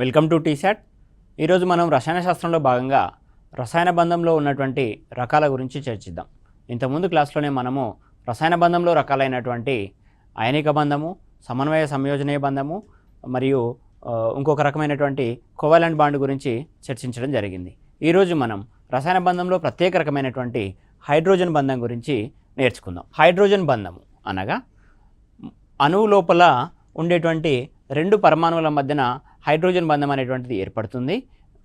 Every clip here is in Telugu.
Welcome to T-SAT. ఈరోజు మనం రసాయన శాస్త్రంలో భాగంగా రసాయన బంధంలో ఉన్నటువంటి రకాల గురించి చర్చిద్దాం. ఇంతకుముందు క్లాస్లోనే మనము రసాయన బంధంలో రకాలైనటువంటి అయనిక బంధము, సమన్వయ సంయోజనీయ బంధము మరియు ఇంకొక రకమైనటువంటి కోవాలెంట్ బాండ్ గురించి చర్చించడం జరిగింది. ఈరోజు మనం రసాయన బంధంలో ప్రత్యేక రకమైనటువంటి హైడ్రోజన్ బంధం గురించి నేర్చుకుందాం. హైడ్రోజన్ బంధము అనగా అణువు లోపల ఉండేటువంటి రెండు పరమాణువుల మధ్యన హైడ్రోజన్ బంధం అనేటువంటిది ఏర్పడుతుంది.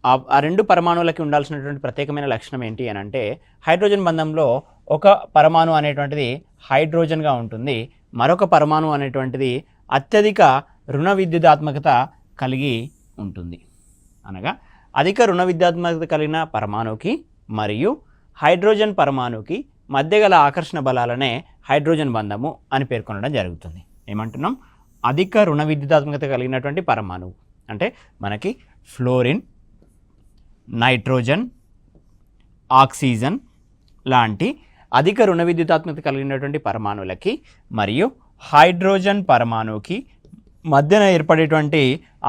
ఆ రెండు పరమాణువులకి ఉండాల్సినటువంటి ప్రత్యేకమైన లక్షణం ఏంటి అని అంటే, హైడ్రోజన్ బంధంలో ఒక పరమాణు అనేటువంటిది హైడ్రోజన్గా ఉంటుంది, మరొక పరమాణు అనేటువంటిది అత్యధిక రుణ విద్యుదాత్మకత కలిగి ఉంటుంది. అనగా అధిక రుణ విద్యుదాత్మకత కలిగిన పరమాణువుకి మరియు హైడ్రోజన్ పరమాణువుకి మధ్య గల ఆకర్షణ బలాలనే హైడ్రోజన్ బంధము అని పేర్కొనడం జరుగుతుంది. ఏమంటున్నాం? అధిక రుణ విద్యుదాత్మకత కలిగినటువంటి పరమాణువు అంటే మనకి ఫ్లోరిన్, నైట్రోజన్, ఆక్సిజన్ లాంటి అధిక రుణ విద్యుదాత్మకత కలిగినటువంటి పరమాణువులకి మరియు హైడ్రోజన్ పరమాణువుకి మధ్యన ఏర్పడేటువంటి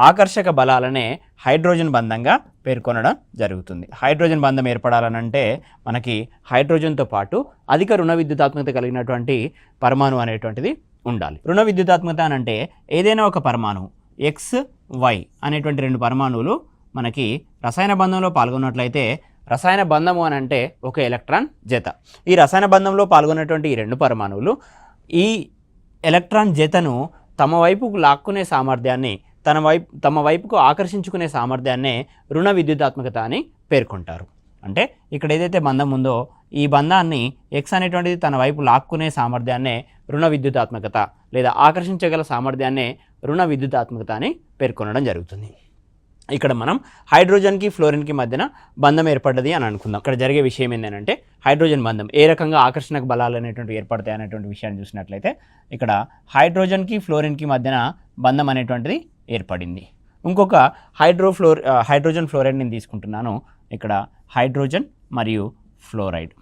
ఆకర్షక బలాలనే హైడ్రోజన్ బంధంగా పేర్కొనడం జరుగుతుంది. హైడ్రోజన్ బంధం ఏర్పడాలనంటే మనకి హైడ్రోజన్తో పాటు అధిక రుణ విద్యుదాత్మకత కలిగినటువంటి పరమాణువు అనేటువంటిది ఉండాలి. రుణ విద్యుదాత్మకత అని అంటే ఏదైనా ఒక పరమాణువు ఎక్స్, వై అనేటువంటి రెండు పరమాణువులు మనకి రసాయన బంధంలో పాల్గొన్నట్లయితే రసాయన బంధము అని అంటే ఒక ఎలక్ట్రాన్ జత. ఈ రసాయన బంధంలో పాల్గొన్నటువంటి ఈ రెండు పరమాణువులు ఈ ఎలక్ట్రాన్ జతను తమ వైపుకు లాక్కునే సామర్థ్యాన్ని, తమ వైపుకు ఆకర్షించుకునే సామర్థ్యాన్నే రుణ విద్యుదాత్మకత అని పేర్కొంటారు. అంటే ఇక్కడ ఏదైతే బంధం ఉందో ఈ బంధాన్ని ఎక్స్ అనేటువంటిది తన వైపు లాక్కునే సామర్థ్యాన్నే రుణ విద్యుదాత్మకత లేదా ఆకర్షించగల సామర్థ్యాన్నే రుణ విద్యుదాత్మకత అని పేర్కొనడం జరుగుతుంది. ఇక్కడ మనం హైడ్రోజన్కి ఫ్లోరిన్కి మధ్యన బంధం ఏర్పడ్డది అని అనుకుందాం. ఇక్కడ జరిగే విషయం ఏంటంటే హైడ్రోజన్ బంధం ఏ రకంగా ఆకర్షణకు బలాలు అనేటువంటి ఏర్పడతాయి అనేటువంటి విషయాన్ని చూసినట్లయితే ఇక్కడ హైడ్రోజన్కి ఫ్లోరిన్కి మధ్యన బంధం అనేటువంటిది ఏర్పడింది. ఇంకొక హైడ్రోజన్ ఫ్లోరైడ్ని తీసుకుంటున్నాను. ఇక్కడ హైడ్రోజన్ మరియు ఫ్లోరైడ్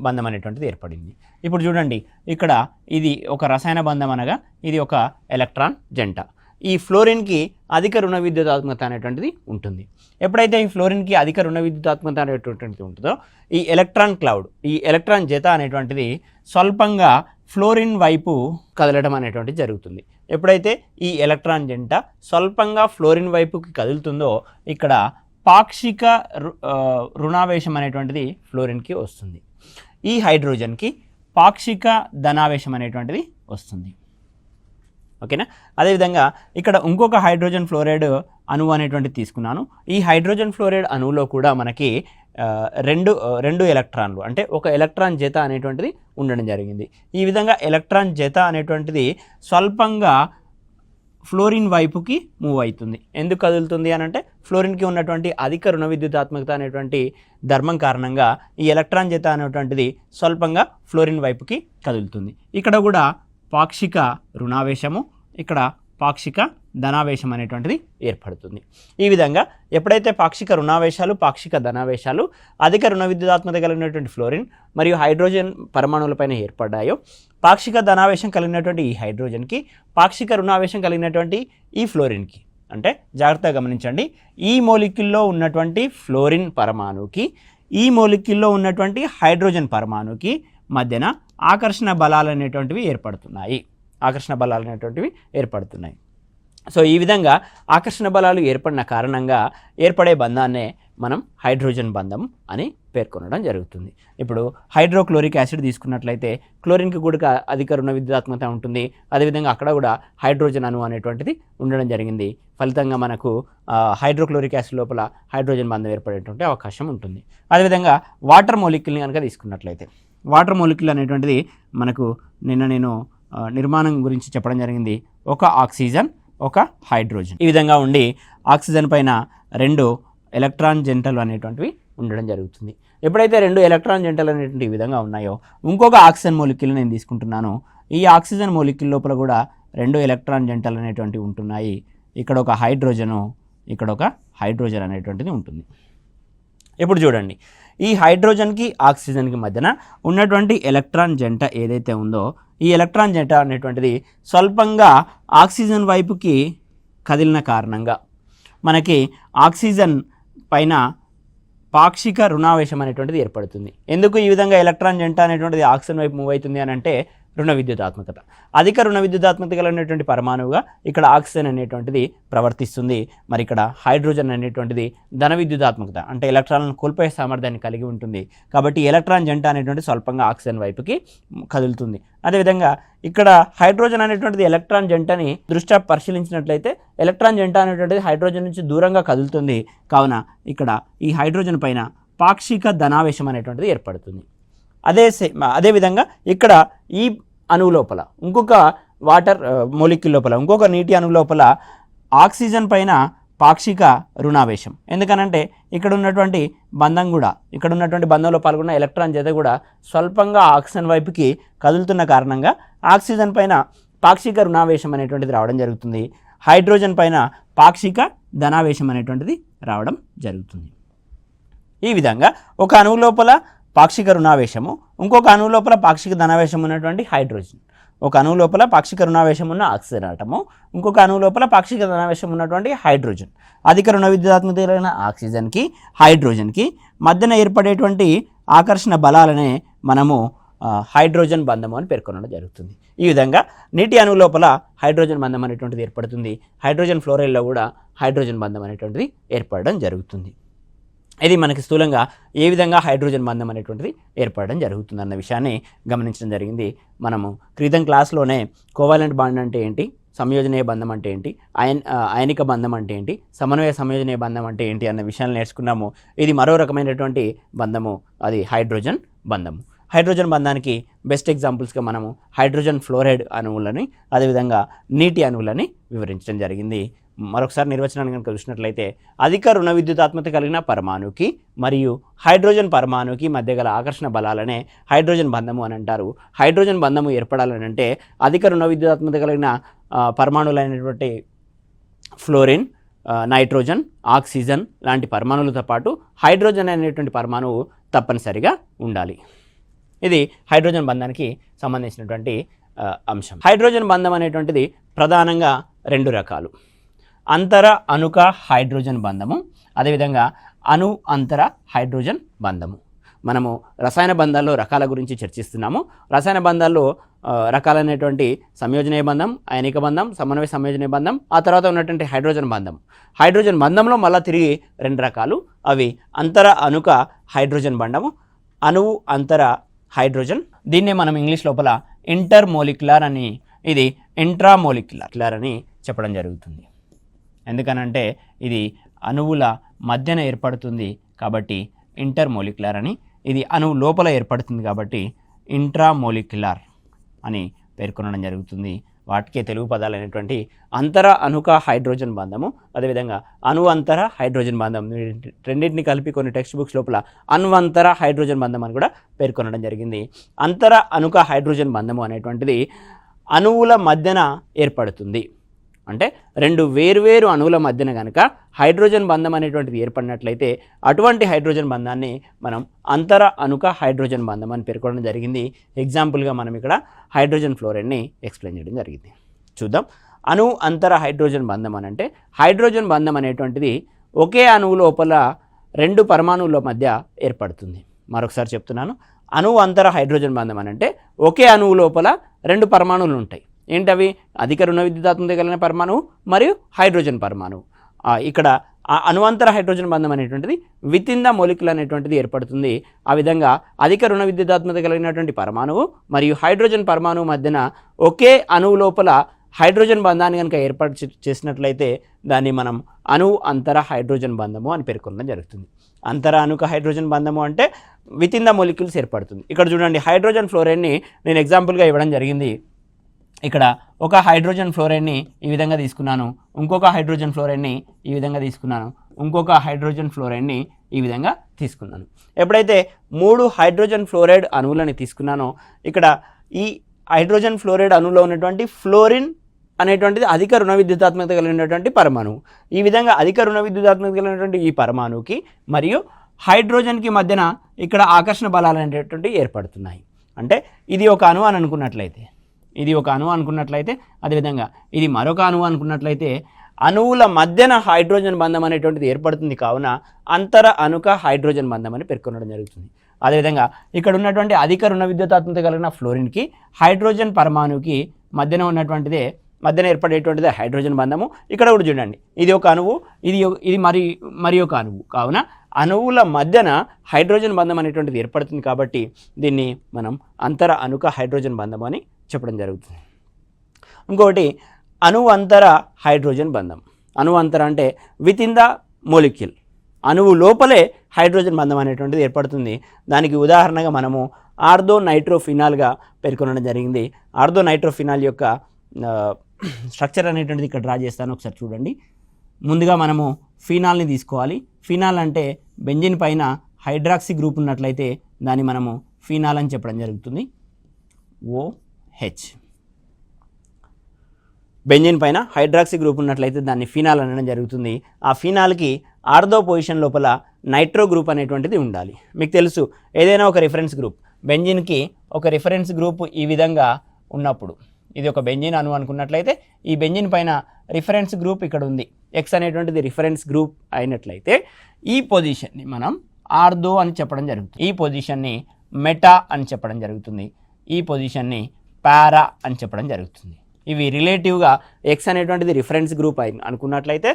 బంధం అనేటువంటిది ఏర్పడింది. ఇప్పుడు చూడండి, ఇక్కడ ఇది ఒక రసాయన బంధం అనగా ఇది ఒక ఎలక్ట్రాన్ జంట. ఈ ఫ్లోరిన్కి అధిక రుణ విద్యుదాత్మకత అనేటువంటిది ఉంటుంది. ఎప్పుడైతే ఈ ఫ్లోరిన్కి అధిక రుణ విద్యుదాత్మకత అనేటువంటిది ఉంటుందో ఈ ఎలక్ట్రాన్ క్లౌడ్, ఈ ఎలక్ట్రాన్ జత అనేటువంటిది స్వల్పంగా ఫ్లోరిన్ వైపు కదలడం అనేటువంటిది జరుగుతుంది. ఎప్పుడైతే ఈ ఎలక్ట్రాన్ జంట స్వల్పంగా ఫ్లోరిన్ వైపుకి కదులుతుందో ఇక్కడ పాక్షిక రుణావేశం అనేటువంటిది ఫ్లోరిన్కి వస్తుంది. ఈ హైడ్రోజన్కి పాక్షిక ధనావేశం అనేటువంటిది వస్తుంది. ఓకేనా? అదేవిధంగా ఇక్కడ ఇంకొక హైడ్రోజన్ ఫ్లోరైడ్ అణువు అనేటువంటిది తీసుకున్నాను. ఈ హైడ్రోజన్ ఫ్లోరైడ్ అణువులో కూడా మనకి రెండు ఎలక్ట్రాన్లు అంటే ఒక ఎలక్ట్రాన్ జత అనేటువంటిది ఉండడం జరిగింది. ఈ విధంగా ఎలక్ట్రాన్ జత అనేటువంటిది స్వల్పంగా ఫ్లోరిన్ వైపుకి మూవ్ అవుతుంది. ఎందుకు కదులుతుంది అని అంటే ఫ్లోరిన్కి ఉన్నటువంటి అధిక రుణ విద్యుదాత్మకత అనేటువంటి ధర్మం కారణంగా ఈ ఎలక్ట్రాన్ జత అనేటువంటిది స్వల్పంగా ఫ్లోరిన్ వైపుకి కదులుతుంది. ఇక్కడ కూడా పాక్షిక రుణావేశము, ఇక్కడ పాక్షిక ధనావేశం అనేటువంటిది ఏర్పడుతుంది. ఈ విధంగా ఎప్పుడైతే పాక్షిక రుణావేశాలు, పాక్షిక ధనావేశాలు అధిక రుణ విద్యుదాత్మకత కలిగినటువంటి ఫ్లోరిన్ మరియు హైడ్రోజన్ పరమాణువులపైన ఏర్పడ్డాయో, పాక్షిక ధనావేశం కలిగినటువంటి ఈ హైడ్రోజన్కి, పాక్షిక రుణావేశం కలిగినటువంటి ఈ ఫ్లోరిన్కి, అంటే జాగ్రత్తగా గమనించండి, ఈ మోలిక్యూల్లో ఉన్నటువంటి ఫ్లోరిన్ పరమాణువుకి ఈ మోలిక్యూల్లో ఉన్నటువంటి హైడ్రోజన్ పరమాణువుకి మధ్యన ఆకర్షణ బలాలు అనేటువంటివి ఏర్పడుతున్నాయి. సో ఈ విధంగా ఆకర్షణ బలాలు ఏర్పడిన కారణంగా ఏర్పడే బంధాన్నే మనం హైడ్రోజన్ బంధం అని పేర్కొనడం జరుగుతుంది. ఇప్పుడు హైడ్రోక్లోరిక్ యాసిడ్ తీసుకున్నట్లయితే క్లోరిన్కి కూడా అధిక రుణ విద్యుదాత్మకత ఉంటుంది. అదేవిధంగా అక్కడ కూడా హైడ్రోజన్ అణువు అనేటువంటిది ఉండడం జరిగింది. ఫలితంగా మనకు హైడ్రోక్లోరిక్ యాసిడ్ లోపల హైడ్రోజన్ బంధం ఏర్పడేటువంటి అవకాశం ఉంటుంది. అదేవిధంగా వాటర్ మోలిక్యూల్ని కనుక తీసుకున్నట్లయితే వాటర్ మోలిక్యూల్ అనేటువంటిది మనకు నేను నిర్మాణం గురించి చెప్పడం జరిగింది. ఒక ఆక్సిజన్, ఒక హైడ్రోజన్ ఈ విధంగా ఉండి ఆక్సిజన్ పైన రెండు ఎలక్ట్రాన్ జంటలు అనేటువంటివి ఉండడం జరుగుతుంది. ఎప్పుడైతే రెండు ఎలక్ట్రాన్ జంటలు అనేటువంటి ఈ విధంగా ఉన్నాయో ఇంకొక ఆక్సిజన్ మోలిక్యూల్ నేను తీసుకుంటున్నాను. ఈ ఆక్సిజన్ మోలిక్యూల్ లోపల కూడా రెండు ఎలక్ట్రాన్ జంటలు అనేటువంటివి ఉంటున్నాయి. ఇక్కడ ఒక హైడ్రోజను, ఇక్కడ ఒక హైడ్రోజన్ అనేటువంటిది ఉంటుంది. ఇప్పుడు చూడండి, ఈ హైడ్రోజన్కి ఆక్సిజన్కి మధ్యన ఉన్నటువంటి ఎలక్ట్రాన్ జంట ఏదైతే ఉందో ఈ ఎలక్ట్రాన్ జంట అనేటువంటిది స్వల్పంగా ఆక్సిజన్ వైపుకి కదిలిన కారణంగా మనకి ఆక్సిజన్ పైన పాక్షిక రుణావేశం అనేటువంటిది ఏర్పడుతుంది. ఎందుకు ఈ విధంగా ఎలక్ట్రాన్ జంట అనేటువంటిది ఆక్సిజన్ వైపు మూవ్ అవుతుంది అని అంటే రుణ విద్యుదాత్మకత. అధిక రుణ విద్యుదాత్మకత కలిగినటువంటి పరమాణువుగా ఇక్కడ ఆక్సిజన్ అనేటువంటిది ప్రవర్తిస్తుంది. మరి ఇక్కడ హైడ్రోజన్ అనేటువంటిది ధన విద్యుదాత్మకత అంటే ఎలక్ట్రాన్లను కోల్పోయే సామర్థ్యాన్ని కలిగి ఉంటుంది. కాబట్టి ఎలక్ట్రాన్ జంట అనేటువంటి స్వల్పంగా ఆక్సిజన్ వైపుకి కదులుతుంది. అదేవిధంగా ఇక్కడ హైడ్రోజన్ అనేటువంటిది ఎలక్ట్రాన్ జంటని దృష్ట్యా పరిశీలించినట్లయితే ఎలక్ట్రాన్ జంట అనేటువంటిది హైడ్రోజన్ నుంచి దూరంగా కదులుతుంది. కావున ఇక్కడ ఈ హైడ్రోజన్ పైన పాక్షిక ధనావేశం అనేటువంటిది ఏర్పడుతుంది. అదేవిధంగా ఇక్కడ ఈ అణువు లోపల ఇంకొక వాటర్ మోలిక్యూల్ లోపల ఇంకొక నీటి అణువు లోపల ఆక్సిజన్ పైన పాక్షిక రుణావేశం. ఎందుకనంటే ఇక్కడ ఉన్నటువంటి బంధంలో పాల్గొన్న ఎలక్ట్రాన్ జత కూడా స్వల్పంగా ఆక్సిజన్ వైపుకి కదులుతున్న కారణంగా ఆక్సిజన్ పైన పాక్షిక రుణావేశం అనేటువంటిది రావడం జరుగుతుంది. హైడ్రోజన్ పైన పాక్షిక ధనావేశం అనేటువంటిది రావడం జరుగుతుంది. ఈ విధంగా ఒక అణువు లోపల పాక్షిక రుణావేశము, ఇంకొక అణువు లోపల పాక్షిక ధనావేశం ఉన్నటువంటి హైడ్రోజన్, ఒక అణువు లోపల పాక్షిక రుణావేశం ఉన్న ఆక్సిజన్ ఆటము, ఇంకొక అణువు లోపల పాక్షిక ధనావేశం ఉన్నటువంటి హైడ్రోజన్. అధిక రుణ విద్యుదాత్మకత కలిగిన ఆక్సిజన్కి హైడ్రోజన్కి మధ్యన ఏర్పడేటువంటి ఆకర్షణ బలాలనే మనము హైడ్రోజన్ బంధము అని పేర్కొనడం జరుగుతుంది. ఈ విధంగా నీటి అణువు లోపల హైడ్రోజన్ బంధం అనేటువంటిది ఏర్పడుతుంది. హైడ్రోజన్ ఫ్లోరైడ్లో కూడా హైడ్రోజన్ బంధం అనేటువంటిది ఏర్పడడం జరుగుతుంది. ఇది మనకి స్థూలంగా ఏ విధంగా హైడ్రోజన్ బంధం అనేటువంటిది ఏర్పడడం జరుగుతుందన్న విషయాన్ని గమనించడం జరిగింది. మనము క్రితం క్లాస్లోనే కోవాలెంట్ బాండ్ అంటే ఏంటి, సంయోజనీయ బంధం అంటే ఏంటి, అయనిక బంధం అంటే ఏంటి, సమన్వయ సంయోజనీయ బంధం అంటే ఏంటి అన్న విషయాలు నేర్చుకున్నాము. ఇది మరో రకమైనటువంటి బంధము, అది హైడ్రోజన్ బంధము. హైడ్రోజన్ బంధానికి బెస్ట్ ఎగ్జాంపుల్స్గా మనము హైడ్రోజన్ ఫ్లోరైడ్ అణువులని అదేవిధంగా నీటి అణువులని వివరించడం జరిగింది. మరొకసారి నిర్వచనాన్ని కనుక చూసినట్లయితే అధిక రుణ విద్యుతాత్మకత కలిగిన పరమాణుకి మరియు హైడ్రోజన్ పరమాణుకి మధ్య గల ఆకర్షణ బలాలనే హైడ్రోజన్ బంధము అని అంటారు. హైడ్రోజన్ బంధము ఏర్పడాలని అంటే అధిక రుణ విద్యుతాత్మకత కలిగిన పరమాణువులైనటువంటి ఫ్లోరిన్, నైట్రోజన్, ఆక్సిజన్ లాంటి పరమాణువులతో పాటు హైడ్రోజన్ అనేటువంటి పరమాణువు తప్పనిసరిగా ఉండాలి. ఇది హైడ్రోజన్ బంధానికి సంబంధించినటువంటి అంశం. హైడ్రోజన్ బంధం అనేటువంటిది ప్రధానంగా రెండు రకాలు: అంతర అణుక హైడ్రోజన్ బంధము, అదేవిధంగా అణు అంతర హైడ్రోజన్ బంధము. మనము రసాయన బంధాల్లో రకాల గురించి చర్చిస్తున్నాము. రసాయన బంధాల్లో రకాలైనటువంటి సంయోజనీయ బంధం, అయనిక బంధం, సమన్వయ సంయోజనీయ బంధం, ఆ తర్వాత ఉన్నటువంటి హైడ్రోజన్ బంధం. హైడ్రోజన్ బంధంలో మళ్ళీ తిరిగి రెండు రకాలు, అవి అంతర అణుక హైడ్రోజన్ బంధము, అణువు అంతర హైడ్రోజన్. దీన్నే మనం ఇంగ్లీష్ లోపల ఇంటర్మోలిక్యులర్ అని, ఇది ఇంట్రామోలిక్యులర్ అని చెప్పడం జరుగుతుంది. ఎందుకనంటే ఇది అణువుల మధ్యన ఏర్పడుతుంది కాబట్టి ఇంటర్మోలిక్యులర్ అని, ఇది అణువు లోపల ఏర్పడుతుంది కాబట్టి ఇంట్రామోలిక్యులర్ అని పేర్కొనడం జరుగుతుంది. వాటికే తెలుగు పదాలైనటువంటి అంతర అణుక హైడ్రోజన్ బంధము, అదేవిధంగా అణువంతర హైడ్రోజన్ బంధం, రెండింటిని కలిపి కొన్ని టెక్స్ట్ బుక్స్ లోపల అణువంతర హైడ్రోజన్ బంధం అని కూడా పేర్కొనడం జరిగింది. అంతర అణుక హైడ్రోజన్ బంధము అనేటువంటిది అణువుల మధ్యన ఏర్పడుతుంది. అంటే రెండు వేర్వేరు అణువుల మధ్యన కనుక హైడ్రోజన్ బంధం అనేటువంటిది ఏర్పడినట్లయితే అటువంటి హైడ్రోజన్ బంధాన్ని మనం అంతర అణుక హైడ్రోజన్ బంధం అని పేర్కొనడం జరిగింది. ఎగ్జాంపుల్గా మనం ఇక్కడ హైడ్రోజన్ ఫ్లోరైడ్ని ఎక్స్ప్లెయిన్ చేయడం జరిగింది. చూద్దాం. అణు అంతర హైడ్రోజన్ బంధం అని అంటే హైడ్రోజన్ బంధం అనేటువంటిది ఒకే అణువు లోపల రెండు పరమాణువుల మధ్య ఏర్పడుతుంది. మరొకసారి చెప్తున్నాను. అణు అంతర హైడ్రోజన్ బంధం అని అంటే ఒకే అణువు లోపల రెండు పరమాణువులు ఉంటాయి. ఏంటవి? అధిక రుణ విద్యుదాత్మకత కలిగిన పరమాణువు మరియు హైడ్రోజన్ పరమాణువు. ఇక్కడ అణువంతర హైడ్రోజన్ బంధం అనేటువంటిది విత్ ఇన్ ద మోలిక్యూల్ అనేటువంటిది ఏర్పడుతుంది. ఆ విధంగా అధిక రుణ విద్యుదాత్మకత కలిగినటువంటి పరమాణువు మరియు హైడ్రోజన్ పరమాణువు మధ్యన ఒకే అణువు లోపల హైడ్రోజన్ బంధాన్ని కనుక ఏర్పాటు చేసినట్లయితే దాన్ని మనం అణు అంతర హైడ్రోజన్ బంధము అని పేర్కొనడం జరుగుతుంది. అంతర అణుక హైడ్రోజన్ బంధము అంటే విత్ ఇన్ ద మోలిక్యూల్స్ ఏర్పడుతుంది. ఇక్కడ చూడండి, హైడ్రోజన్ ఫ్లోరైడ్ని నేను ఎగ్జాంపుల్గా ఇవ్వడం జరిగింది. ఇక్కడ ఒక హైడ్రోజన్ ఫ్లోరైడ్ని ఈ విధంగా తీసుకున్నాను, ఇంకొక హైడ్రోజన్ ఫ్లోరైడ్ని ఈ విధంగా తీసుకున్నాను, ఇంకొక హైడ్రోజన్ ఫ్లోరైడ్ని ఈ విధంగా తీసుకున్నాను. ఎప్పుడైతే 3 హైడ్రోజన్ ఫ్లోరైడ్ అణువులని తీసుకున్నానో ఇక్కడ ఈ హైడ్రోజన్ ఫ్లోరైడ్ అణువులో ఉన్నటువంటి ఫ్లోరిన్ అనేటువంటిది అధిక రుణ విద్యుతాత్మకత కలిగినటువంటి పరమాణువు. ఈ విధంగా అధిక రుణ విద్యుతాత్మకత కలిగినటువంటి ఈ పరమాణువుకి మరియు హైడ్రోజన్కి మధ్యన ఇక్కడ ఆకర్షణ బలాలు అనేటువంటివి ఏర్పడుతున్నాయి. అంటే ఇది ఒక అణువు అని అనుకున్నట్లయితే, ఇది ఒక అణువు అనుకున్నట్లయితే, అదేవిధంగా ఇది మరొక అణువు అనుకున్నట్లయితే అణువుల మధ్యన హైడ్రోజన్ బంధం అనేటువంటిది ఏర్పడుతుంది, కావున అంతర అణుక హైడ్రోజన్ బంధం అని పేర్కొనడం జరుగుతుంది. అదేవిధంగా ఇక్కడ ఉన్నటువంటి అధిక రుణ విద్యుతాత్మకత కలిగిన ఫ్లోరిన్కి హైడ్రోజన్ పరమాణువుకి మధ్యన ఏర్పడేటువంటిదే హైడ్రోజన్ బంధము. ఇక్కడ కూడా చూడండి, ఇది ఒక అణువు, ఇది మరి ఒక అణువు, కావున అణువుల మధ్యన హైడ్రోజన్ బంధం అనేటువంటిది ఏర్పడుతుంది కాబట్టి దీన్ని మనం అంతర అణుక హైడ్రోజన్ బంధం అని చెప్పడం జరుగుతుంది. ఇంకొకటి అణువు అంతర హైడ్రోజన్ బంధం. అణువు అంతర అంటే విత్ ఇన్ ద మోలిక్యూల్, అణువు లోపలే హైడ్రోజన్ బంధం అనేటువంటిది ఏర్పడుతుంది. దానికి ఉదాహరణగా మనము ఆర్థో నైట్రోఫినాల్గా పేర్కొనడం జరిగింది. ఆర్థో నైట్రోఫినాల్ యొక్క స్ట్రక్చర్ అనేటువంటిది ఇక్కడ డ్రా చేస్తాను, ఒకసారి చూడండి. ముందుగా మనము ఫినాల్ని తీసుకోవాలి. ఫినాల్ అంటే బెంజిన్ పైన హైడ్రాక్సీ గ్రూప్ ఉన్నట్లయితే దాన్ని మనము ఫినాల్ అని చెప్పడం జరుగుతుంది. OH. బెంజిన్ పైన హైడ్రాక్సీ గ్రూప్ ఉన్నట్లయితే దాన్ని ఫినాల్ అనడం జరుగుతుంది. ఆ ఫినాల్కి ఆర్థో పొజిషన్ లోపల నైట్రో గ్రూప్ అనేటువంటిది ఉండాలి. మీకు తెలుసు, ఏదైనా ఒక రిఫరెన్స్ గ్రూప్, బెంజిన్కి ఒక రిఫరెన్స్ గ్రూప్ ఈ విధంగా ఉన్నప్పుడు, ఇది ఒక బెంజిన్ అణువు అనుకున్నట్లయితే ఈ బెంజిన్ పైన రిఫరెన్స్ గ్రూప్ ఇక్కడ ఉంది, ఎక్స్ అనేటువంటిది రిఫరెన్స్ గ్రూప్ అయినట్లయితే ఈ పొజిషన్ని మనం ఆర్థో అని చెప్పడం జరుగుతుంది, ఈ పొజిషన్ని మెటా అని చెప్పడం జరుగుతుంది, ఈ పొజిషన్ని పారా అని చెప్పడం జరుగుతుంది. ఇవి రిలేటివ్గా ఎక్స్ అనేటువంటిది రిఫరెన్స్ గ్రూప్ అనుకున్నట్లయితే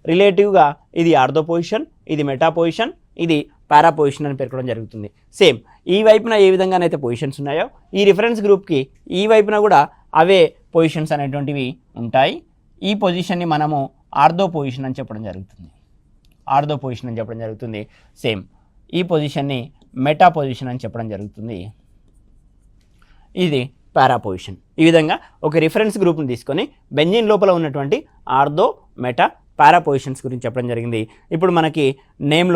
రిలేటివ్గా ఇది ఆర్థో పొజిషన్, ఇది మెటా పొజిషన్, ఇది పారా పొజిషన్ అని పేర్కొనడం జరుగుతుంది. సేమ్ ఈ వైపున ఏ విధంగానైతే పొజిషన్స్ ఉన్నాయో ఈ రిఫరెన్స్ గ్రూప్కి ఈ వైపున కూడా అవే పొజిషన్స్ అనేటువంటివి ఉంటాయి. ఈ పొజిషన్ని మనము ఆర్థో పొజిషన్ అని చెప్పడం జరుగుతుంది, ఆర్థో పొజిషన్ అని చెప్పడం జరుగుతుంది. సేమ్ ఈ పొజిషన్ని మెటా పొజిషన్ అని చెప్పడం జరుగుతుంది, ఇది పారా పొజిషన్. ఈ విధంగా ఒక రిఫరెన్స్ గ్రూప్ని తీసుకొని బెంజిన్ లోపల ఉన్నటువంటి ఆర్థో మెటా పారా పొజిషన్స్ గురించి చెప్పడం జరిగింది. ఇప్పుడు మనకి నేమ్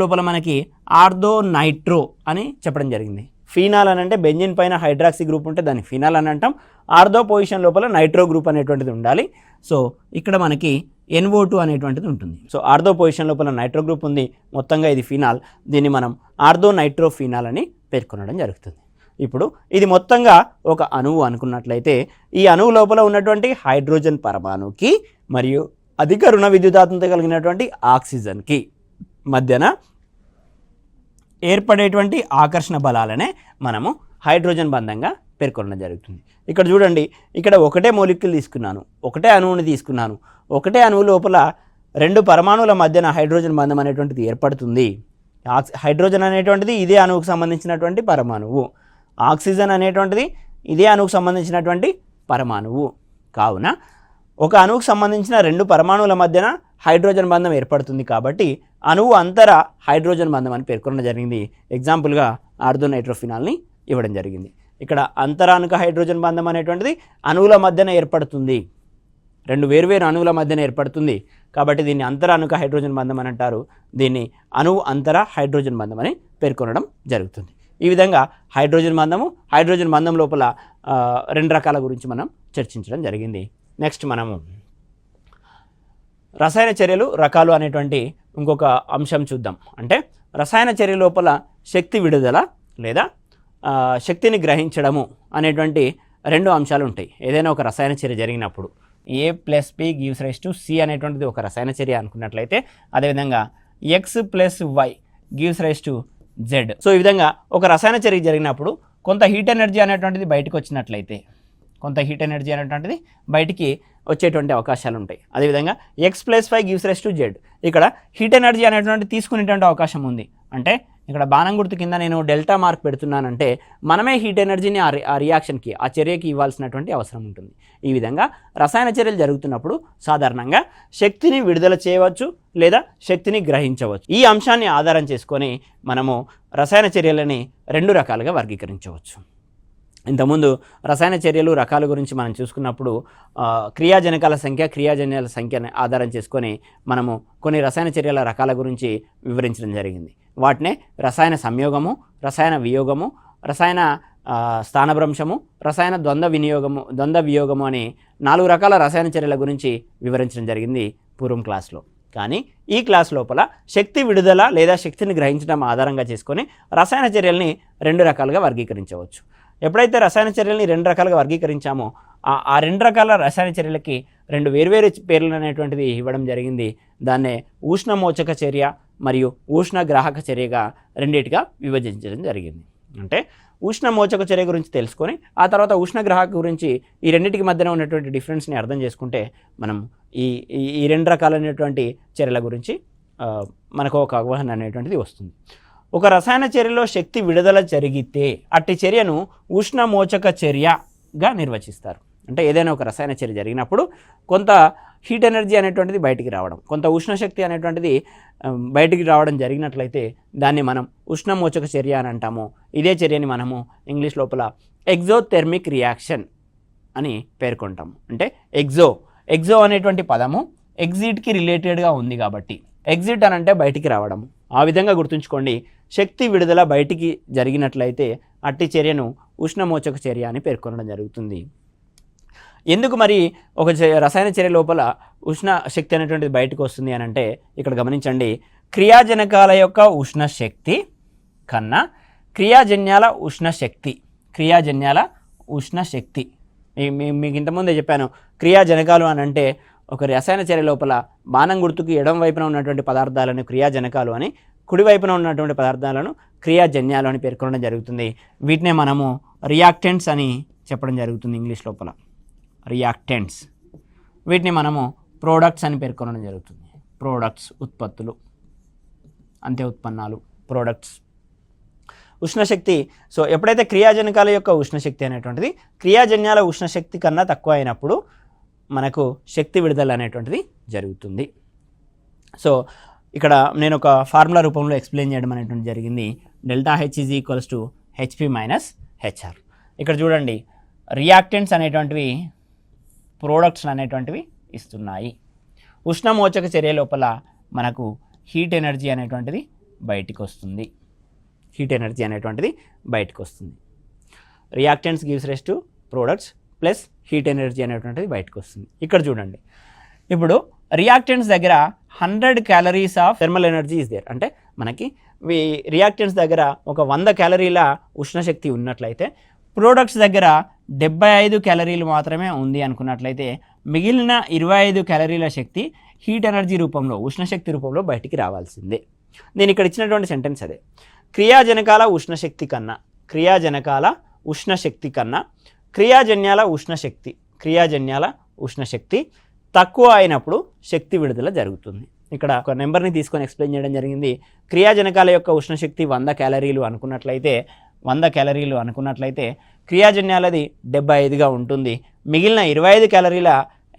లోపల మనకి ఆర్థో నైట్రో అని చెప్పడం జరిగింది. ఫీనాల్ అని అంటే బెంజిన్ పైన హైడ్రాక్సీ గ్రూప్ ఉంటే దాన్ని ఫీనాల్ అని అంటాం. ఆర్థో పొజిషన్ లోపల నైట్రో గ్రూప్ అనేటువంటిది ఉండాలి. సో ఇక్కడ మనకి NO2 అనేటువంటిది ఉంటుంది. సో ఆర్థో పొజిషన్ లోపల నైట్రో గ్రూప్ ఉంది, మొత్తంగా ఇది ఫినాల్, దీన్ని మనం ఆర్థో నైట్రో ఫినాల్ అని పేర్కొనడం జరుగుతుంది. ఇప్పుడు ఇది మొత్తంగా ఒక అణువు అనుకున్నట్లయితే ఈ అణువు లోపల ఉన్నటువంటి హైడ్రోజన్ పరమాణుకి మరియు అధిక రుణ విద్యుతాత్మకత కలిగినటువంటి ఆక్సిజన్కి మధ్యన ఏర్పడేటువంటి ఆకర్షణ బలాలనే మనము హైడ్రోజన్ బంధంగా పేర్కొనడం జరుగుతుంది. ఇక్కడ చూడండి, ఇక్కడ ఒకటే మోలిక్యూల్ తీసుకున్నాను, ఒకటే అణువుని తీసుకున్నాను, ఒకటే అణువు లోపల రెండు పరమాణువుల మధ్యన హైడ్రోజన్ బంధం అనేటువంటిది ఏర్పడుతుంది. హైడ్రోజన్ అనేటువంటిది ఇదే అణువుకు సంబంధించినటువంటి పరమాణువు, ఆక్సిజన్ అనేటువంటిది ఇదే అణువుకు సంబంధించినటువంటి పరమాణువు. కావున ఒక అణువుకు సంబంధించిన రెండు పరమాణువుల మధ్యన హైడ్రోజన్ బంధం ఏర్పడుతుంది కాబట్టి అణువు అంతర హైడ్రోజన్ బంధం అని పేర్కొనడం జరిగింది. ఎగ్జాంపుల్గా ఆర్థో నైట్రోఫినాల్ని ఇవ్వడం జరిగింది. ఇక్కడ అంతరానుక హైడ్రోజన్ బంధం అనేటువంటిది అణువుల మధ్యన ఏర్పడుతుంది, రెండు వేర్వేరు అణువుల మధ్యన ఏర్పడుతుంది కాబట్టి దీన్ని అంతరానుక హైడ్రోజన్ బంధం అని అంటారు. దీన్ని అణువు అంతర హైడ్రోజన్ బంధం అని పేర్కొనడం జరుగుతుంది. ఈ విధంగా హైడ్రోజన్ బంధం లోపల రెండు రకాల గురించి మనం చర్చించడం జరిగింది. నెక్స్ట్ మనము రసాయన చర్యలు రకాలు అనేటువంటి ఇంకొక అంశం చూద్దాం. అంటే రసాయన చర్య లోపల శక్తి విడుదల లేదా శక్తిని గ్రహించడము అనేటువంటి రెండు అంశాలు ఉంటాయి. ఏదైనా ఒక రసాయన చర్య జరిగినప్పుడు A+P gives rise to C అనేటువంటిది ఒక రసాయన చర్య అనుకున్నట్లయితే, అదేవిధంగా X+Y gives rise to Z. So ఈ విధంగా ఒక రసాయన చర్య జరిగినప్పుడు కొంత హీట్ ఎనర్జీ అనేటువంటిది బయటకు వచ్చినట్లయితే, కొంత హీట్ ఎనర్జీ అనేటువంటిది బయటికి వచ్చేటువంటి అవకాశాలు ఉంటాయి. అదేవిధంగా X+5 gives rise to Z. ఇక్కడ హీట్ ఎనర్జీ అనేటువంటి తీసుకునేటువంటి అవకాశం ఉంది. అంటే ఇక్కడ బాణం గుర్తు కింద నేను డెల్టా మార్క్ పెడుతున్నానంటే మనమే హీట్ ఎనర్జీని ఆ రియాక్షన్కి, ఆ చర్యకి ఇవ్వాల్సినటువంటి అవసరం ఉంటుంది. ఈ విధంగా రసాయన చర్యలు జరుగుతున్నప్పుడు సాధారణంగా శక్తిని విడుదల చేయవచ్చు లేదా శక్తిని గ్రహించవచ్చు. ఈ అంశాన్ని ఆధారం చేసుకొని మనము రసాయన చర్యలని రెండు రకాలుగా వర్గీకరించవచ్చు. ఇంతకుముందు రసాయన చర్యలు రకాల గురించి మనం చూసుకున్నప్పుడు క్రియాజనకాల సంఖ్య, క్రియాజన్యాల సంఖ్యని ఆధారం చేసుకొని మనము కొన్ని రసాయన చర్యల రకాల గురించి వివరించడం జరిగింది. వాటినే రసాయన సంయోగము, రసాయన వియోగము, రసాయన స్థానభ్రంశము, రసాయన ద్వంద్వ వియోగము అని 4 రకాల రసాయన చర్యల గురించి వివరించడం జరిగింది పూర్వం క్లాస్లో. కానీ ఈ క్లాస్ లోపల శక్తి విడుదల లేదా శక్తిని గ్రహించడం ఆధారంగా చేసుకొని రసాయన చర్యల్ని రెండు రకాలుగా వర్గీకరించవచ్చు. ఎప్పుడైతే రసాయన చర్యల్ని రెండు రకాలుగా వర్గీకరించామో ఆ రెండు రకాల రసాయన చర్యలకి రెండు వేర్వేరు పేర్లు అనేటువంటిది ఇవ్వడం జరిగింది. దాన్నే ఉష్ణమోచక చర్య మరియు ఉష్ణగ్రాహక చర్యగా రెండింటిగా విభజించడం జరిగింది. అంటే ఉష్ణమోచక చర్య గురించి తెలుసుకొని ఆ తర్వాత ఉష్ణగ్రాహక గురించి ఈ రెండింటికి మధ్యన ఉన్నటువంటి డిఫరెన్స్ని అర్థం చేసుకుంటే మనం ఈ రెండు రకాలైనటువంటి చర్యల గురించి మనకు ఒక అవగాహన అనేటువంటిది వస్తుంది. ఒక రసాయన చర్యలో శక్తి విడుదల జరిగితే అట్టి చర్యను ఉష్ణమోచక చర్యగా నిర్వచిస్తారు. అంటే ఏదైనా ఒక రసాయన చర్య జరిగినప్పుడు కొంత హీట్ ఎనర్జీ అనేటువంటిది బయటికి రావడం, కొంత ఉష్ణశక్తి అనేటువంటిది బయటికి రావడం జరిగినట్లయితే దాన్ని మనం ఉష్ణమోచక చర్య అని అంటాము. ఇదే చర్యని మనము ఇంగ్లీష్ లోపల ఎగ్జోథెర్మిక్ రియాక్షన్ అని పేర్కొంటాము. అంటే ఎగ్జో అనేటువంటి పదము ఎగ్జిట్కి రిలేటెడ్గా ఉంది కాబట్టి ఎగ్జిట్ అని అంటే బయటికి రావడం. ఆ విధంగా గుర్తుంచుకోండి, శక్తి విడుదల బయటికి జరిగినట్లయితే అట్టి చర్యను ఉష్ణమోచక చర్య అని పేర్కొనడం జరుగుతుంది. ఎందుకు మరి ఒక రసాయన చర్య లోపల ఉష్ణ శక్తి అనేటువంటిది బయటకు వస్తుంది అని అంటే ఇక్కడ గమనించండి, క్రియాజనకాల యొక్క ఉష్ణశక్తి కన్నా క్రియాజన్యాల ఉష్ణశక్తి మీకు ఇంతకుముందే చెప్పాను. క్రియాజనకాలు అని అంటే ఒక రసాయన చర్య లోపల బాణం గుర్తుకు ఎడమ వైపున ఉన్నటువంటి పదార్థాలను క్రియాజనకాలు అని, కుడివైపున ఉన్నటువంటి పదార్థాలను క్రియాజన్యాలు అని పేర్కొనడం జరుగుతుంది. వీటినే మనము రియాక్టెంట్స్ అని చెప్పడం జరుగుతుంది ఇంగ్లీష్ లోపల. రియాక్టెంట్స్ వీటిని మనము ప్రోడక్ట్స్ అని పేర్కొనడం జరుగుతుంది. ప్రోడక్ట్స్ ఉత్పత్తులు, అంతే ఉత్పన్నాలు, ప్రోడక్ట్స్. ఉష్ణశక్తి, సో ఎప్పుడైతే క్రియాజనకాల యొక్క ఉష్ణశక్తి అనేటువంటిది క్రియాజన్యాల ఉష్ణశక్తి కన్నా తక్కువ అయినప్పుడు మనకు శక్తి విడుదల అనేటువంటిది జరుగుతుంది. సో ఇక్కడ నేను ఒక ఫార్ములా రూపంలో ఎక్స్ప్లెయిన్ చేయడం అనేటువంటి జరిగింది. ΔH = HP - HR. ఇక్కడ చూడండి, రియాక్టెంట్స్ అనేటువంటివి ప్రోడక్ట్స్ అనేటువంటివి ఇస్తున్నాయి. ఉష్ణమోచక చర్య లోపల మనకు హీట్ ఎనర్జీ అనేటువంటిది బయటికి వస్తుంది. Reactants gives rise to products plus heat energy అనేటువంటిది బయటకు వస్తుంది. ఇక్కడ చూడండి, ఇప్పుడు రియాక్టెంట్స్ దగ్గర 100 calories of thermal energy is there. అంటే మనకి రియాక్టెంట్స్ దగ్గర ఒక 100 క్యాలరీల ఉష్ణశక్తి ఉన్నట్లయితే ప్రోడక్ట్స్ దగ్గర 75 క్యాలరీలు మాత్రమే ఉంది అనుకున్నట్లయితే మిగిలిన 25 క్యాలరీల శక్తి హీట్ ఎనర్జీ రూపంలో, ఉష్ణశక్తి రూపంలో బయటికి రావాల్సిందే. నేను ఇక్కడ ఇచ్చినటువంటి సెంటెన్స్ అదే. క్రియాజనకాల ఉష్ణశక్తి కన్నా క్రియాజన్యాల ఉష్ణశక్తి తక్కువ అయినప్పుడు శక్తి విడుదల జరుగుతుంది. ఇక్కడ ఒక నెంబర్ని తీసుకొని ఎక్స్ప్లెయిన్ చేయడం జరిగింది. క్రియాజనకాల యొక్క ఉష్ణశక్తి 100 క్యాలరీలు అనుకున్నట్లయితే క్రియాజన్యాలది 75గా ఉంటుంది. మిగిలిన 25 క్యాలరీల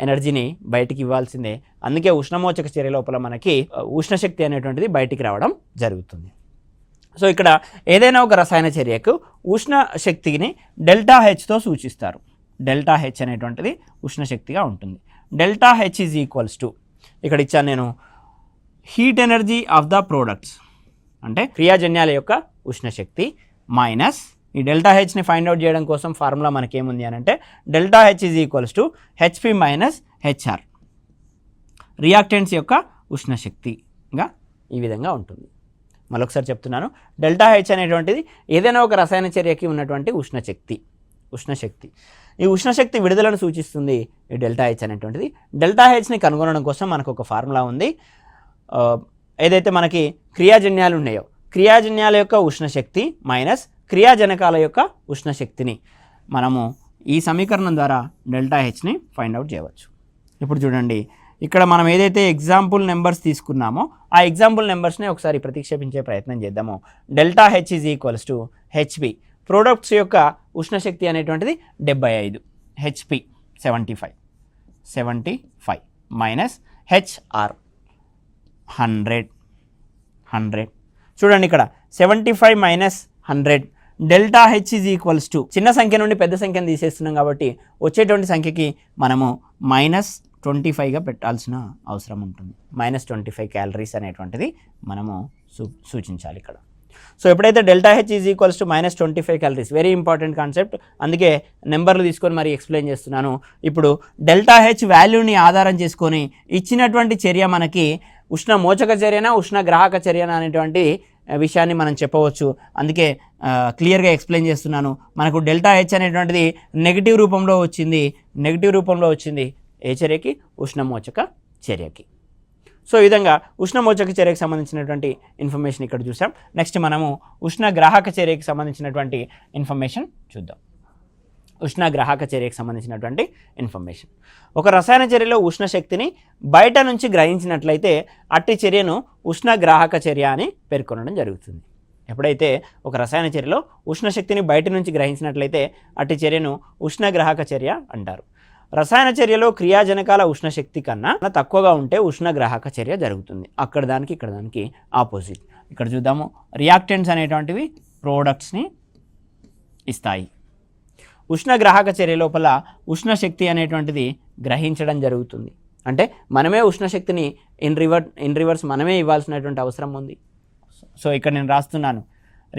ఎనర్జీని బయటికి ఇవ్వాల్సిందే. అందుకే ఉష్ణమోచక చర్య లోపల మనకి ఉష్ణశక్తి అనేటువంటిది బయటికి రావడం జరుగుతుంది. సో ఇక్కడ ఏదైనా ఒక రసాయన చర్యకు ఉష్ణ శక్తిని ΔHతో సూచిస్తారు. ΔH అనేటువంటిది ఉష్ణశక్తిగా ఉంటుంది. ΔH = ఇక్కడ ఇచ్చాను నేను, heat energy of the products అంటే క్రియాజన్యాల యొక్క ఉష్ణశక్తి మైనస్ ఈ ΔHని ఫైండ్ అవుట్ చేయడం కోసం ఫార్ములా మనకేముంది అని అంటే ΔH = HP - HR, రియాక్టెంట్స్ యొక్క ఉష్ణశక్తిగా ఈ విధంగా ఉంటుంది. మరొకసారి చెప్తున్నాను, ΔH అనేటువంటిది ఏదైనా ఒక రసాయన చర్యకి ఉన్నటువంటి ఉష్ణశక్తి. ఈ ఉష్ణశక్తి విడుదలను సూచిస్తుంది ఈ ΔH అనేటువంటిది. ΔHని కనుగొనడం కోసం మనకు ఒక ఫార్ములా ఉంది. ఏదైతే మనకి క్రియాజన్యాలు ఉన్నాయో, క్రియాజన్యాల యొక్క ఉష్ణశక్తి మైనస్ క్రియాజనకాల యొక్క ఉష్ణశక్తిని మనము ఈ సమీకరణం ద్వారా ΔHని ఫైండ్ అవుట్ చేయవచ్చు. ఇప్పుడు చూడండి, ఇక్కడ మనం ఏదైతే ఎగ్జాంపుల్ నెంబర్స్ తీసుకున్నామో ఆ ఎగ్జాంపుల్ నెంబర్స్ని ఒకసారి ప్రతిక్షేపించే ప్రయత్నం చేద్దాము. ΔH = HP, ప్రోడక్ట్స్ యొక్క ఉష్ణశక్తి అనేటువంటిది 75, HP 75 మైనస్ HR 100. చూడండి ఇక్కడ 75 మైనస్ 100. ΔH = చిన్న సంఖ్య నుండి పెద్ద సంఖ్యను తీసేస్తున్నాం కాబట్టి వచ్చేటువంటి సంఖ్యకి మనము -25గా పెట్టాల్సిన అవసరం ఉంటుంది. -25 క్యాలరీస్ అనేటువంటిది మనము సూచించాలి ఇక్కడ. సో ఎప్పుడైతే ΔH = -25 calories, very important concept, అందుకే నెంబర్లు తీసుకొని మరి ఎక్స్ప్లెయిన్ చేస్తున్నాను. ఇప్పుడు ΔH వాల్యూని ఆధారం చేసుకొని ఇచ్చినటువంటి చర్య మనకి ఉష్ణమోచక చర్యనా ఉష్ణగ్రాహక చర్యనా అనేటువంటి విషయాన్ని మనం చెప్పవచ్చు. అందుకే క్లియర్గా ఎక్స్ప్లెయిన్ చేస్తున్నాను. మనకు ΔH అనేటువంటిది నెగిటివ్ రూపంలో వచ్చింది. ఏ చర్యకి? ఉష్ణమోచక చర్యకి. సో ఈ విధంగా ఉష్ణమోచక చర్యకి సంబంధించినటువంటి ఇన్ఫర్మేషన్ ఇక్కడ చూసాం. నెక్స్ట్ మనము ఉష్ణగ్రాహక చర్యకి సంబంధించినటువంటి ఇన్ఫర్మేషన్ చూద్దాం. ఉష్ణగ్రాహక చర్యకి సంబంధించినటువంటి ఇన్ఫర్మేషన్. ఒక రసాయన చర్యలో ఉష్ణశక్తిని బయట నుంచి గ్రహించినట్లయితే అట్టి చర్యను ఉష్ణగ్రాహక చర్య అని పేర్కొనడం జరుగుతుంది. ఎప్పుడైతే ఒక రసాయన చర్యలో ఉష్ణశక్తిని బయట నుంచి గ్రహించినట్లయితే అట్టి చర్యను ఉష్ణగ్రాహక చర్య అంటారు. రసాయన చర్యలో క్రియాజనకాల ఉష్ణశక్తి కన్నా తక్కువగా ఉంటే ఉష్ణగ్రాహక చర్య జరుగుతుంది. అక్కడ దానికి ఇక్కడ దానికి ఆపోజిట్. ఇక్కడ చూద్దాము, రియాక్టెంట్స్ అనేటువంటివి ప్రోడక్ట్స్ని ఇస్తాయి. ఉష్ణగ్రాహక చర్య లోపల ఉష్ణశక్తి అనేటువంటిది గ్రహించడం జరుగుతుంది. అంటే మనమే ఉష్ణశక్తిని ఇన్ రివర్స్ మనమే ఇవ్వాల్సినటువంటి అవసరం ఉంది. సో ఇక్కడ నేను రాస్తున్నాను,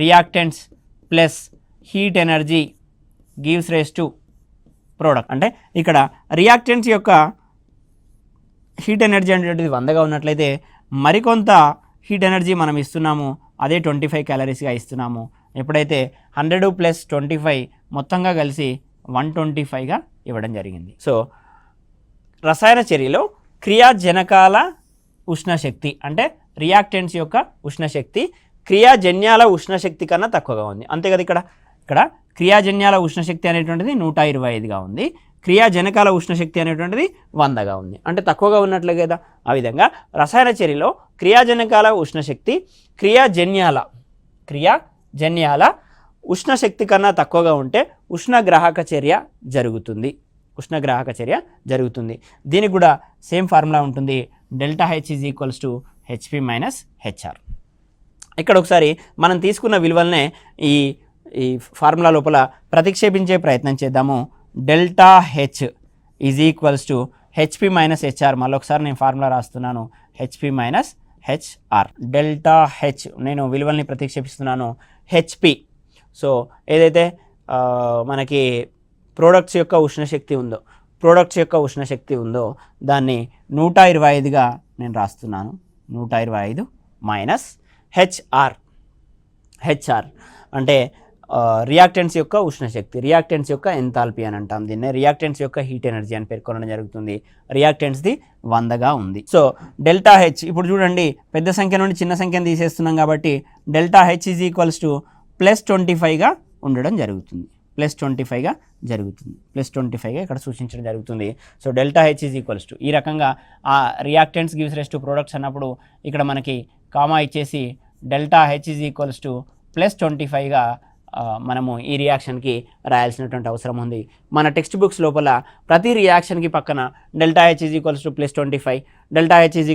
reactants plus heat energy gives rise to product. అంటే ఇక్కడ రియాక్టెంట్స్ యొక్క హీట్ ఎనర్జీ అనేటువంటిది 100గా ఉన్నట్లయితే మరికొంత హీట్ ఎనర్జీ మనం ఇస్తున్నాము, అదే 25 క్యాలరీస్గా ఇస్తున్నాము. ఎప్పుడైతే 100 + 25 మొత్తంగా కలిసి 125గా ఇవ్వడం జరిగింది. సో రసాయన చర్యలో క్రియాజనకాల ఉష్ణశక్తి అంటే రియాక్టెంట్స్ యొక్క ఉష్ణశక్తి క్రియాజన్యాల ఉష్ణశక్తి కన్నా తక్కువగా ఉంది. అంతే కదా, ఇక్కడ క్రియాజన్యాల ఉష్ణశక్తి అనేటువంటిది 125గా ఉంది, క్రియాజనకాల ఉష్ణశక్తి అనేటువంటిది 100గా ఉంది. అంటే తక్కువగా ఉన్నట్లే కదా. ఆ విధంగా రసాయన చర్యలో క్రియాజనకాల ఉష్ణశక్తి క్రియాజన్యాల ఉష్ణశక్తి కన్నా తక్కువగా ఉంటే ఉష్ణగ్రాహక చర్య జరుగుతుంది. దీనికి కూడా సేమ్ ఫార్ములా ఉంటుంది, ΔH = HP - HR. ఇక్కడ ఒకసారి మనం తీసుకున్న విలువలనే ఈ ఫార్ములా లోపల ప్రతిక్షేపించే ప్రయత్నం చేద్దాము. ΔH = HP - HR. మళ్ళొకసారి నేను ఫార్ములా రాస్తున్నాను, HP - HR. ΔH నేను విలువల్ని ప్రతిక్షేపిస్తున్నాను, HP. సో ఏదైతే మనకి ప్రోడక్ట్స్ యొక్క ఉష్ణశక్తి ఉందో దాన్ని 125గా నేను రాస్తున్నాను. 125 - HR అంటే రియాక్టెంట్స్ యొక్క ఉష్ణశక్తి, రియాక్టెంట్స్ యొక్క ఎంథాల్పీ అని అంటాం దీన్ని. రియాక్టెంట్స్ యొక్క హీట్ ఎనర్జీ అని పేర్కొనడం జరుగుతుంది. రియాక్టెంట్స్ది 100గా ఉంది. సో ΔH ఇప్పుడు చూడండి, పెద్ద సంఖ్య నుండి చిన్న సంఖ్యను తీసేస్తున్నాం కాబట్టి ΔH = +25గా ఉండడం జరుగుతుంది. +25గా ఇక్కడ సూచించడం జరుగుతుంది. సో ΔH = ఈ రకంగా ఆ reactants gives rise to products అన్నప్పుడు ఇక్కడ మనకి కామా ఇచ్చేసి ΔH = +25గా మనము ఈ రియాక్షన్కి రాయాల్సినటువంటి అవసరం ఉంది. మన టెక్స్ట్ బుక్స్ లోపల ప్రతి రియాక్షన్కి పక్కన ΔH = +25, ΔH =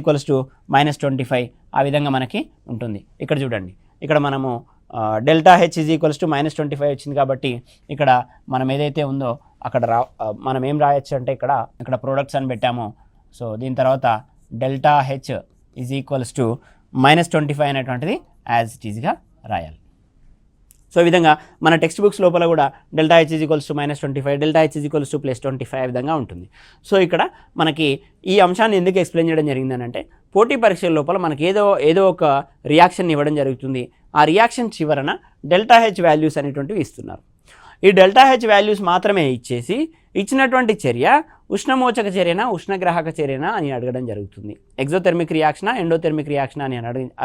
-25 ఆ విధంగా మనకి ఉంటుంది. ఇక్కడ చూడండి, ఇక్కడ మనము ΔH = -25 వచ్చింది కాబట్టి ఇక్కడ మనం ఏదైతే ఉందో అక్కడ మనం ఏం రాయొచ్చు అంటే ఇక్కడ ప్రొడక్ట్స్ అని పెట్టాము. సో దీని తర్వాత ΔH = -25 అనేటువంటిది యాజ్ ఇట్ ఈజ్గా రాయాలి. సో ఈ విధంగా మన టెక్స్ట్ బుక్స్ లోపల కూడా ΔH = -25, ΔH = +25 విధంగా ఉంటుంది. సో ఇక్కడ మనకి ఈ అంశాన్ని ఎందుకు ఎక్స్ప్లెయిన్ చేయడం జరిగిందని అంటే, పోటీ పరీక్షల లోపల మనకి ఏదో ఒక రియాక్షన్ ఇవ్వడం జరుగుతుంది. ఆ రియాక్షన్ చివరన ΔH వాల్యూస్ అనేటువంటివి ఇస్తున్నారు. ఈ ΔH వాల్యూస్ మాత్రమే ఇచ్చేసి ఇచ్చినటువంటి చర్య ఉష్ణమోచక చర్యనా ఉష్ణగ్రాహక చర్యనా అని అడగడం జరుగుతుంది. ఎగ్జోథెర్మిక్ రియాక్షనా ఎండోథెర్మిక్ రియాక్షనా అని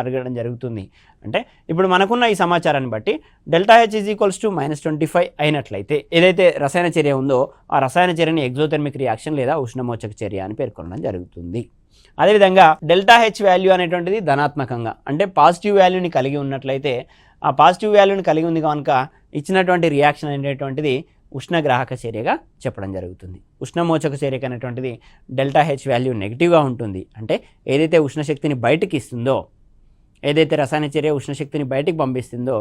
అడగడం జరుగుతుంది. అంటే ఇప్పుడు మనకున్న ఈ సమాచారాన్ని బట్టి ΔH = -25 అయినట్లయితే ఏదైతే రసాయన చర్య ఉందో ఆ రసాయన చర్యని ఎగ్జోథెర్మిక్ రియాక్షన్ లేదా ఉష్ణమోచక చర్య అని పేర్కొనడం జరుగుతుంది. అదేవిధంగా ΔH వాల్యూ అనేటువంటిది ధనాత్మకంగా అంటే పాజిటివ్ వాల్యూని కలిగి ఉన్నట్లయితే ఆ పాజిటివ్ వాల్యూని కలిగి ఉంది కనుక ఇచ్చినటువంటి రియాక్షన్ అనేటువంటిది ఉష్ణగ్రాహక చర్యగా చెప్పడం జరుగుతుంది. ఉష్ణమోచక చర్య అనేటువంటిది ΔH వాల్యూ నెగిటివ్గా ఉంటుంది. అంటే ఏదైతే ఉష్ణశక్తిని బయటికి ఇస్తుందో, ఏదైతే రసాయన చర్య ఉష్ణశక్తిని బయటికి పంపిస్తుందో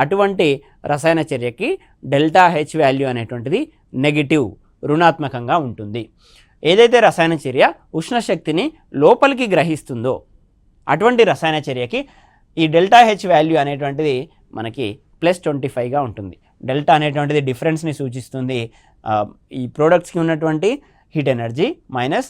అటువంటి రసాయన చర్యకి ΔH వాల్యూ అనేటువంటిది నెగిటివ్, రుణాత్మకంగా ఉంటుంది. ఏదైతే రసాయన చర్య ఉష్ణశక్తిని లోపలికి గ్రహిస్తుందో అటువంటి రసాయన చర్యకి ఈ ΔH వాల్యూ అనేటువంటిది మనకి +25గా ఉంటుంది. డెల్టా అనేటువంటిది డిఫరెన్స్ని సూచిస్తుంది. ఈ ప్రోడక్ట్స్కి ఉన్నటువంటి హీట్ ఎనర్జీ మైనస్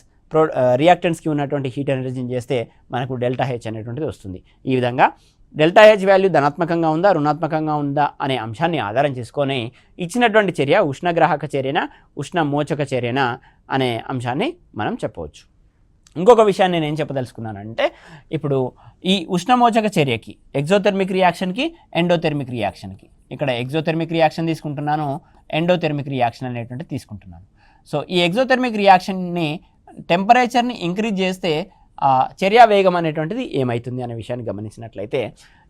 రియాక్టెంట్స్కి ఉన్నటువంటి హీట్ ఎనర్జీని చేస్తే మనకు ΔH అనేటువంటిది వస్తుంది. ఈ విధంగా ΔH వాల్యూ ధనాత్మకంగా ఉందా రుణాత్మకంగా ఉందా అనే అంశాన్ని ఆధారం చేసుకొని ఇచ్చినటువంటి చర్య ఉష్ణగ్రాహక చర్యనా ఉష్ణమోచక చర్యనా అనే అంశాన్ని మనం చెప్పవచ్చు. ఇంకొక విషయాన్ని నేను ఏం చెప్పదలుచుకున్నానంటే ఇప్పుడు ఈ ఉష్ణమోచక చర్యకి ఎగ్జోథెర్మిక్ రియాక్షన్కి ఎండోథెర్మిక్ రియాక్షన్కి ఇక్కడ ఎగ్జోథెర్మిక్ రియాక్షన్ తీసుకుంటున్నాను, ఎండోథెర్మిక్ రియాక్షన్ అనేటువంటి తీసుకుంటున్నాను. సో ఈ ఎగ్జోథెర్మిక్ రియాక్షన్ని టెంపరేచర్ని ఇంక్రీజ్ చేస్తే చర్యా వేగం అనేటువంటిది ఏమవుతుంది అనే విషయాన్ని గమనించినట్లయితే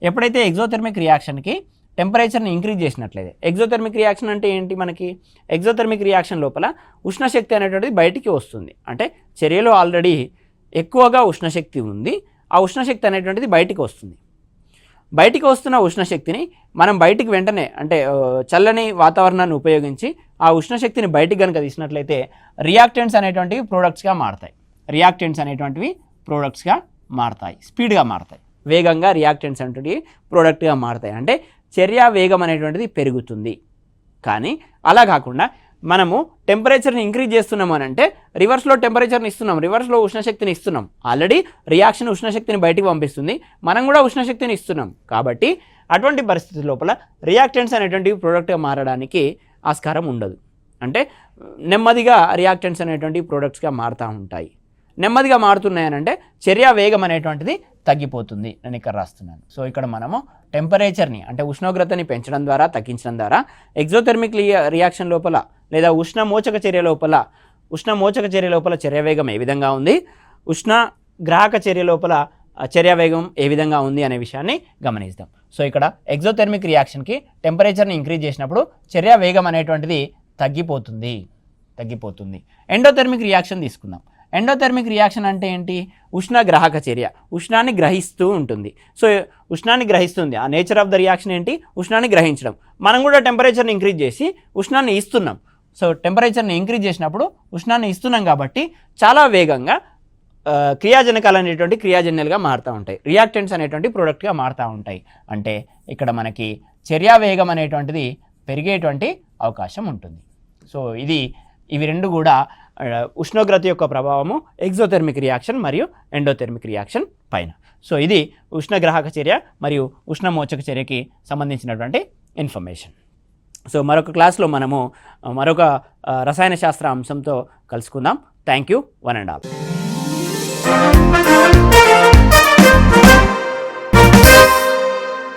ఎప్పుడైతే ఎగ్జోథెర్మిక్ రియాక్షన్కి టెంపరేచర్ని ఇంక్రీజ్ చేసినట్లయితే ఎగ్జోథెర్మిక్ రియాక్షన్ అంటే ఏంటి మనకి ఎగ్జోథెర్మిక్ రియాక్షన్ లోపల ఉష్ణశక్తి అనేటువంటిది బయటికి వస్తుంది. అంటే చర్యలో ఆల్రెడీ ఎక్కువగా ఉష్ణశక్తి ఉంది, ఆ ఉష్ణశక్తి అనేటువంటిది బయటికి వస్తుంది. బయటికి వస్తున్న ఉష్ణశక్తిని మనం బయటికి వెంటనే అంటే చల్లని వాతావరణాన్ని ఉపయోగించి ఆ ఉష్ణశక్తిని బయటికి కనుక తీసినట్లయితే రియాక్టెంట్స్ అనేటువంటివి ప్రోడక్ట్స్గా మారతాయి. రియాక్టెంట్స్ అనేటువంటివి ప్రోడక్ట్స్గా మారతాయి, స్పీడ్గా మారతాయి, వేగంగా రియాక్టెంట్స్ అనేటువంటివి ప్రోడక్ట్గా మారతాయి. అంటే చర్యా వేగం అనేటువంటిది పెరుగుతుంది. కానీ అలా కాకుండా మనము టెంపరేచర్ని ఇంక్రీజ్ చేస్తున్నాము అని అంటే రివర్స్లో టెంపరేచర్ని ఇస్తున్నాం, రివర్స్లో ఉష్ణశక్తిని ఇస్తున్నాం. ఆల్రెడీ రియాక్షన్ ఉష్ణశక్తిని బయటికి పంపిస్తుంది, మనం కూడా ఉష్ణశక్తిని ఇస్తున్నాం. కాబట్టి అటువంటి పరిస్థితి లోపల రియాక్టెంట్స్ అనేటువంటివి ప్రోడక్ట్గా మారడానికి ఆస్కారం ఉండదు. అంటే నెమ్మదిగా రియాక్టెంట్స్ అనేటువంటివి ప్రోడక్ట్స్గా మారుతూ ఉంటాయి. నెమ్మదిగా మారుతున్నాయనంటే చర్యా వేగం అనేటువంటిది తగ్గిపోతుంది. నేను ఇక్కడ రాస్తున్నాను. సో ఇక్కడ మనము టెంపరేచర్ని అంటే ఉష్ణోగ్రతని పెంచడం ద్వారా తగ్గించడం ద్వారా ఎగ్జోథెర్మిక్ రియాక్షన్ లోపల లేదా ఉష్ణమోచక చర్య లోపల చర్య వేగం ఏ విధంగా ఉంది, ఉష్ణగ్రాహక చర్య లోపల చర్య వేగం ఏ విధంగా ఉంది అనే విషయాన్ని గమనిద్దాం. సో ఇక్కడ ఎగ్జోథెర్మిక్ రియాక్షన్కి టెంపరేచర్ని ఇంక్రీజ్ చేసినప్పుడు చర్య వేగం అనేటువంటిది తగ్గిపోతుంది. ఎండోథెర్మిక్ రియాక్షన్ తీసుకుందాం. ఎండోథెర్మిక్ రియాక్షన్ అంటే ఏంటి? ఉష్ణగ్రాహక చర్య, ఉష్ణాన్ని గ్రహిస్తూ ఉంటుంది. సో ఉష్ణాన్ని గ్రహిస్తుంది. ఆ నేచర్ ఆఫ్ ద రియాక్షన్ ఏంటి? ఉష్ణాన్ని గ్రహించడం. మనం కూడా టెంపరేచర్ని ఇంక్రీజ్ చేసి ఉష్ణాన్ని ఇస్తున్నాం. సో టెంపరేచర్ని ఇంక్రీజ్ చేసినప్పుడు ఉష్ణాన్ని ఇస్తున్నాం కాబట్టి చాలా వేగంగా క్రియాజనకాలు అనేటువంటి క్రియాజన్యాలుగా మారుతూ ఉంటాయి, రియాక్టెంట్స్ అనేటువంటి ప్రోడక్ట్గా మారుతూ ఉంటాయి. అంటే ఇక్కడ మనకి చర్యా వేగం అనేటువంటిది పెరిగేటువంటి అవకాశం ఉంటుంది. సో ఇవి రెండు కూడా ఉష్ణోగ్రత యొక్క ప్రభావము ఎగ్జోథెర్మిక్ రియాక్షన్ మరియు ఎండోథెర్మిక్ రియాక్షన్ పైన. సో ఇది ఉష్ణగ్రాహక చర్య మరియు ఉష్ణమోచక చర్యకి సంబంధించినటువంటి ఇన్ఫర్మేషన్. సో మరొక క్లాస్లో మనము మరొక రసాయన శాస్త్ర అంశంతో కలుసుకుందాం. Thank you, one and all.